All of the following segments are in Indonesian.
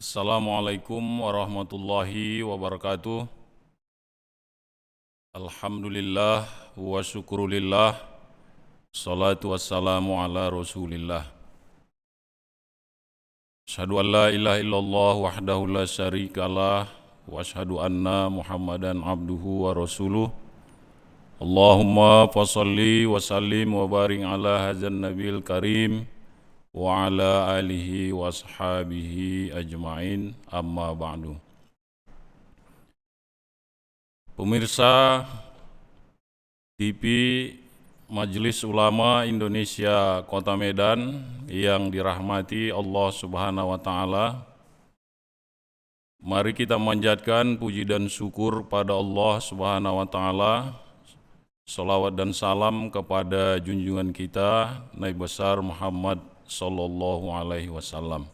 Assalamualaikum warahmatullahi wabarakatuh. Alhamdulillah wa syukurulillah. Salatu wassalamu ala rasulillah. Asyhadu an la ilaha illallah wahdahu la syarikalah. Wa asyhadu anna muhammadan abduhu wa rasuluh. Allahumma fasalli wa sallim wa barik ala hadzal nabil karim wa ala alihi wa ashabihi ajma'in, amma ba'du. Pemirsa TV Majelis Ulama Indonesia Kota Medan yang dirahmati Allah Subhanahu wa Ta'ala, mari kita manjatkan puji dan syukur pada Allah Subhanahu wa Ta'ala. Salawat dan salam kepada junjungan kita Nabi besar Muhammad sallallahu alaihi wasallam.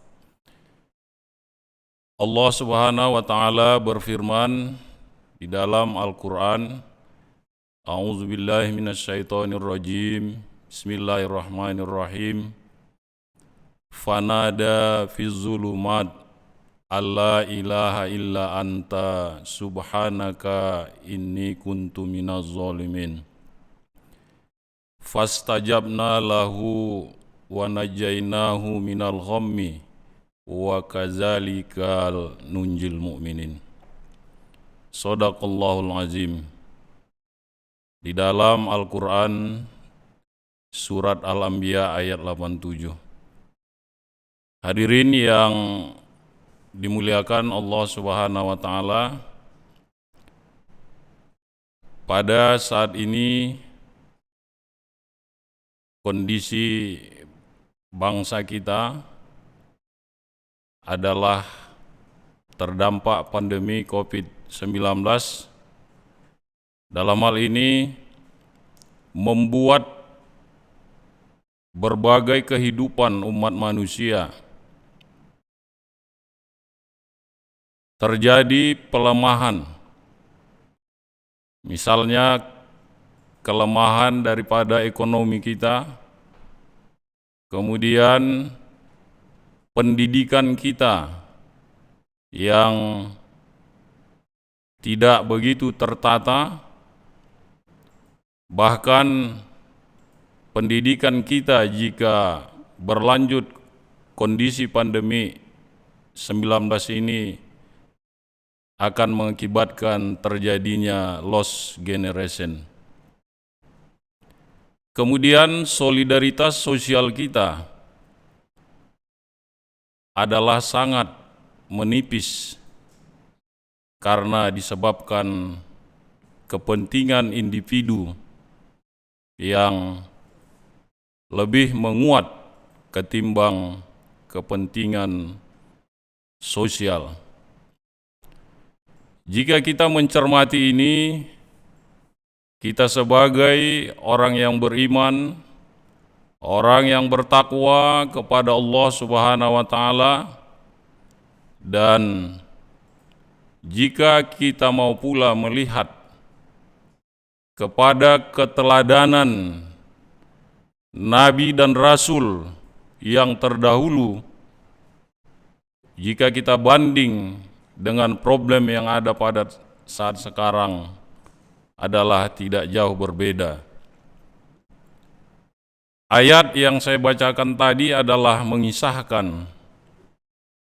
Allah Subhanahu wa Ta'ala berfirman di dalam Al-Quran, A'udzubillahi minasyaitonirrajim, Bismillahirrahmanirrahim. Fanada fi zulumat alla ilaha illa anta subhanaka inni kuntu minaz zalimin. Fastajabna lahu wa najainahu minal ghammi wa kazalikal nunjil mu'minin. Shadaqallahul azim. Di dalam Al-Quran surat Al-Anbiya ayat 87. Hadirin yang dimuliakan Allah Subhanahu wa Ta'ala, pada saat ini kondisi bangsa kita adalah terdampak pandemi COVID-19. Dalam hal ini membuat berbagai kehidupan umat manusia terjadi pelemahan. Misalnya kelemahan daripada ekonomi kita, kemudian pendidikan kita yang tidak begitu tertata, bahkan pendidikan kita jika berlanjut kondisi pandemi 19 ini akan mengakibatkan terjadinya lost generation. Kemudian solidaritas sosial kita adalah sangat menipis karena disebabkan kepentingan individu yang lebih menguat ketimbang kepentingan sosial. Jika kita mencermati ini, kita sebagai orang yang beriman, orang yang bertakwa kepada Allah Subhanahu wa Ta'ala, dan jika kita mau pula melihat kepada keteladanan Nabi dan Rasul yang terdahulu, jika kita banding dengan problem yang ada pada saat sekarang adalah tidak jauh berbeda. Ayat yang saya bacakan tadi adalah mengisahkan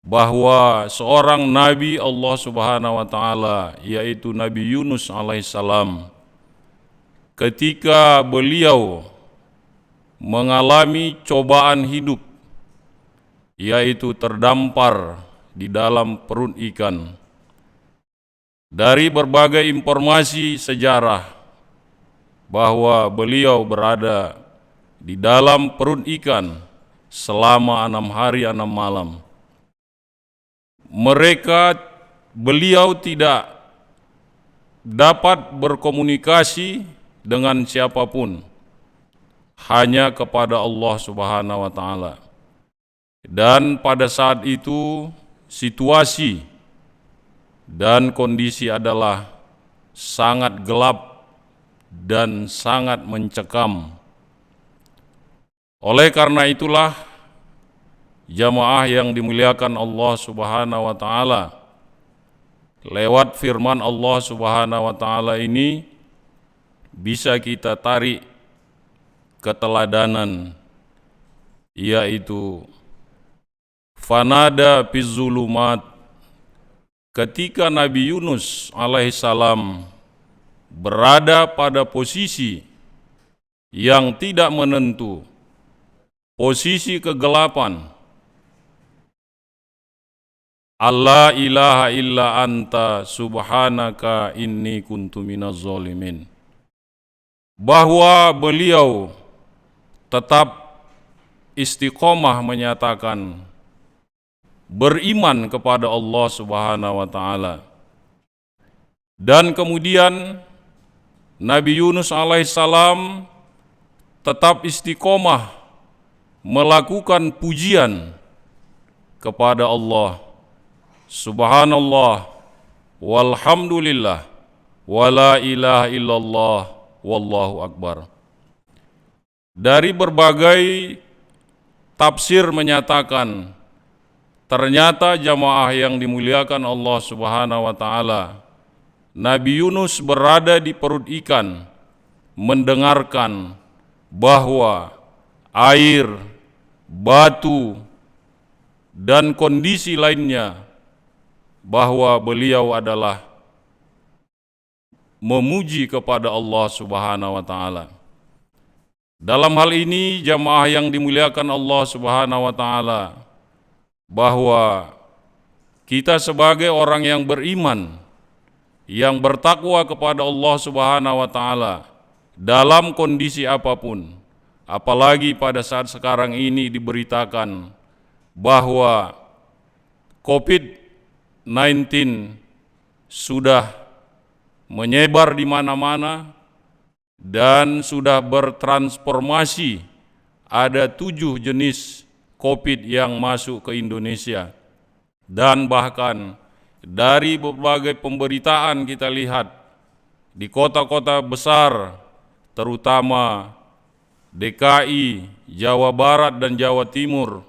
bahwa seorang Nabi Allah Subhanahu wa Ta'ala, yaitu Nabi Yunus alaihissalam, ketika beliau mengalami cobaan hidup, yaitu terdampar di dalam perut ikan. Dari berbagai informasi sejarah bahwa beliau berada di dalam perut ikan selama 6 hari 6 malam. Beliau tidak dapat berkomunikasi dengan siapapun, hanya kepada Allah Subhanahu wa Ta'ala. Dan pada saat itu situasi dan kondisi adalah sangat gelap dan sangat mencekam. Oleh karena itulah jamaah yang dimuliakan Allah Subhanahu wa taala. Lewat firman Allah Subhanahu wa taala ini bisa kita tarik keteladanan, yaitu fanada fizzulumat, ketika Nabi Yunus alaihissalam berada pada posisi yang tidak menentu, posisi kegelapan, Allah ilaha illa anta subhanaka inni kuntu minaz zalimin, bahwa beliau tetap istiqomah menyatakan beriman kepada Allah Subhanahu wa taala. Dan kemudian Nabi Yunus alaihissalam tetap istiqomah melakukan pujian kepada Allah. Subhanallah walhamdulillah wala ilaha illallah wallahu akbar. Dari berbagai tafsir menyatakan ternyata jamaah yang dimuliakan Allah Subhanahu wa taala, Nabi Yunus berada di perut ikan mendengarkan bahwa air, batu, dan kondisi lainnya, bahwa beliau adalah memuji kepada Allah Subhanahu wa taala. Dalam hal ini jamaah yang dimuliakan Allah Subhanahu wa taala, bahwa kita sebagai orang yang beriman, yang bertakwa kepada Allah Subhanahu wa taala dalam kondisi apapun, apalagi pada saat sekarang ini diberitakan bahwa COVID-19 sudah menyebar di mana-mana dan sudah bertransformasi. Ada 7 jenis COVID yang masuk ke Indonesia, dan bahkan dari berbagai pemberitaan kita lihat di kota-kota besar, terutama DKI, Jawa Barat dan Jawa Timur,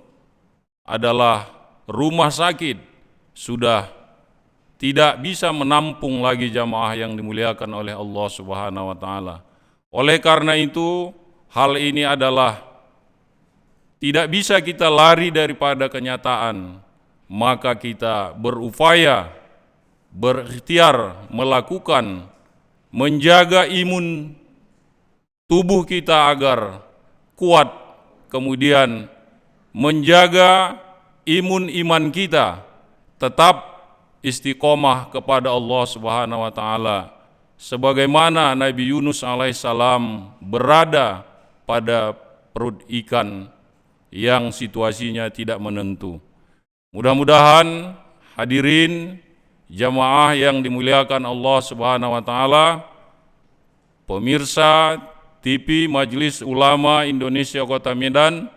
adalah rumah sakit sudah tidak bisa menampung lagi jamaah yang dimuliakan oleh Allah Subhanahu wa taala. Oleh karena itu, hal ini adalah tidak bisa kita lari daripada kenyataan, maka kita berupaya, berikhtiar melakukan, menjaga imun tubuh kita agar kuat, kemudian menjaga imun iman kita tetap istiqomah kepada Allah Subhanahu wa taala, sebagaimana Nabi Yunus alaihissalam berada pada perut ikan yang situasinya tidak menentu. Mudah-mudahan hadirin jamaah yang dimuliakan Allah Subhanahu wa taala, pemirsa TV Majelis Ulama Indonesia Kota Medan,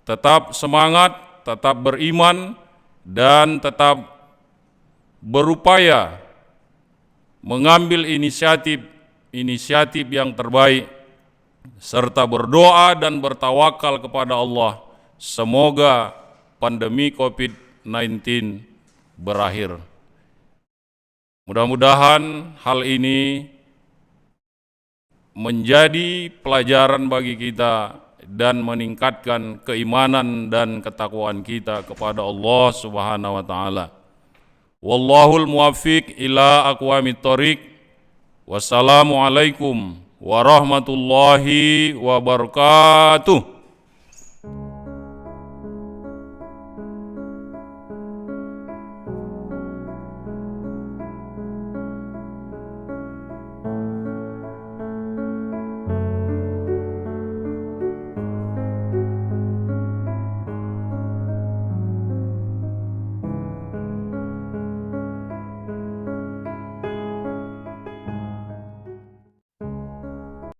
tetap semangat, tetap beriman, dan tetap berupaya mengambil inisiatif yang terbaik, serta berdoa dan bertawakal kepada Allah. Semoga pandemi COVID-19 berakhir. Mudah-mudahan hal ini menjadi pelajaran bagi kita dan meningkatkan keimanan dan ketakwaan kita kepada Allah Subhanahu wa taala. Wallahul muwaffiq ila aqwamit thoriq. Wassalamualaikum warahmatullahi wabarakatuh.